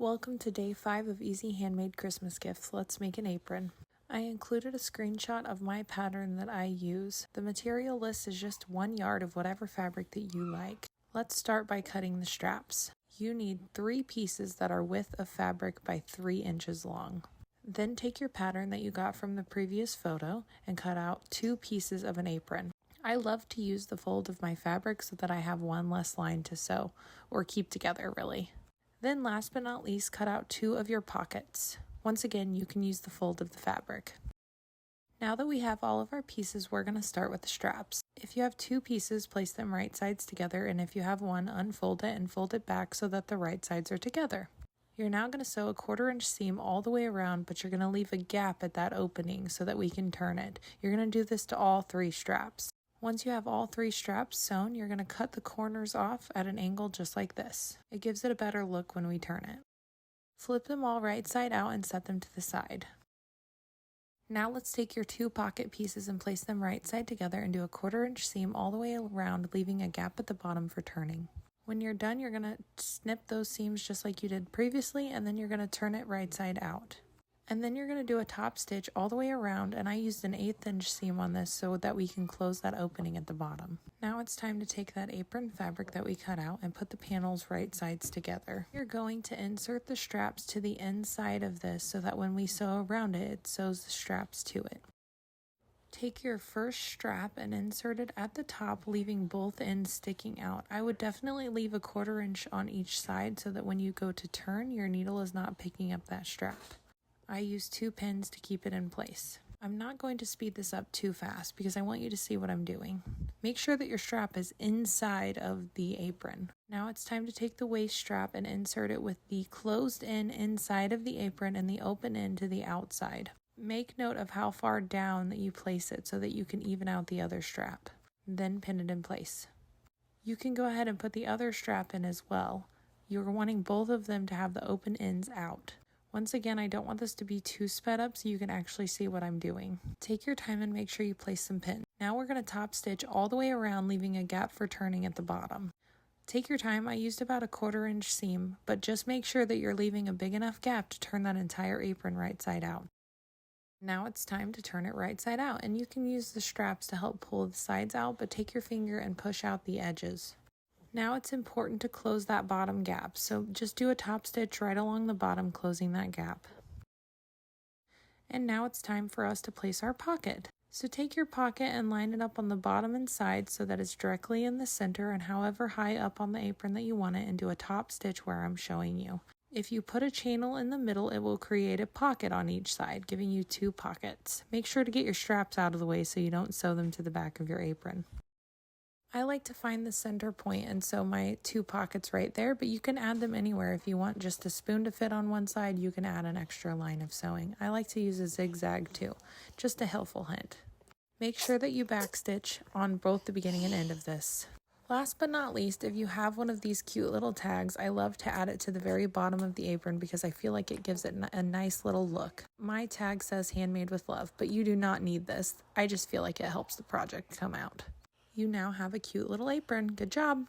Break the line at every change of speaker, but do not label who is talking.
Welcome to day 5 of Easy Handmade Christmas Gifts. Let's make an apron. I included a screenshot of my pattern that I use. The material list is just 1 yard of whatever fabric that you like. Let's start by cutting the straps. You need 3 pieces that are width of fabric by 3 inches long. Then take your pattern that you got from the previous photo and cut out 2 pieces of an apron. I love to use the fold of my fabric so that I have 1 less line to sew, or keep together really. Then last but not least, cut out 2 of your pockets. Once again, you can use the fold of the fabric. Now that we have all of our pieces, we're going to start with the straps. If you have 2 pieces, place them right sides together, and if you have 1, unfold it and fold it back so that the right sides are together. You're now going to sew a 1/4 inch seam all the way around, but you're going to leave a gap at that opening so that we can turn it. You're going to do this to all 3 straps. Once you have all 3 straps sewn, you're going to cut the corners off at an angle just like this. It gives it a better look when we turn it. Flip them all right side out and set them to the side. Now let's take your 2 pocket pieces and place them right side together and do a 1/4 inch seam all the way around, leaving a gap at the bottom for turning. When you're done, you're going to snip those seams just like you did previously, and then you're going to turn it right side out. And then you're going to do a top stitch all the way around, and I used an 1/8 inch seam on this so that we can close that opening at the bottom. Now it's time to take that apron fabric that we cut out and put the panels right sides together. You're going to insert the straps to the inside of this so that when we sew around it, it sews the straps to it. Take your first strap and insert it at the top, leaving both ends sticking out. I would definitely leave a 1/4 inch on each side so that when you go to turn, your needle is not picking up that strap. I use 2 pins to keep it in place. I'm not going to speed this up too fast because I want you to see what I'm doing. Make sure that your strap is inside of the apron. Now it's time to take the waist strap and insert it with the closed end inside of the apron and the open end to the outside. Make note of how far down that you place it so that you can even out the other strap. Then pin it in place. You can go ahead and put the other strap in as well. You're wanting both of them to have the open ends out. Once again, I don't want this to be too sped up so you can actually see what I'm doing. Take your time and make sure you place some pins. Now we're going to top stitch all the way around, leaving a gap for turning at the bottom. Take your time. I used about a 1/4 inch seam, but just make sure that you're leaving a big enough gap to turn that entire apron right side out. Now it's time to turn it right side out, and you can use the straps to help pull the sides out, but take your finger and push out the edges. Now it's important to close that bottom gap, so just do a top stitch right along the bottom, closing that gap. And now it's time for us to place our pocket. So take your pocket and line it up on the bottom and side so that it's directly in the center and however high up on the apron that you want it, and do a top stitch where I'm showing you. If you put a channel in the middle, it will create a pocket on each side, giving you 2 pockets. Make sure to get your straps out of the way so you don't sew them to the back of your apron. I like to find the center point and sew my 2 pockets right there, but you can add them anywhere. If you want just a spoon to fit on one side, you can add an extra line of sewing. I like to use a zigzag too, just a helpful hint. Make sure that you backstitch on both the beginning and end of this. Last but not least, if you have one of these cute little tags, I love to add it to the very bottom of the apron because I feel like it gives it a nice little look. My tag says handmade with love, but you do not need this. I just feel like it helps the project come out. You now have a cute little apron. Good job!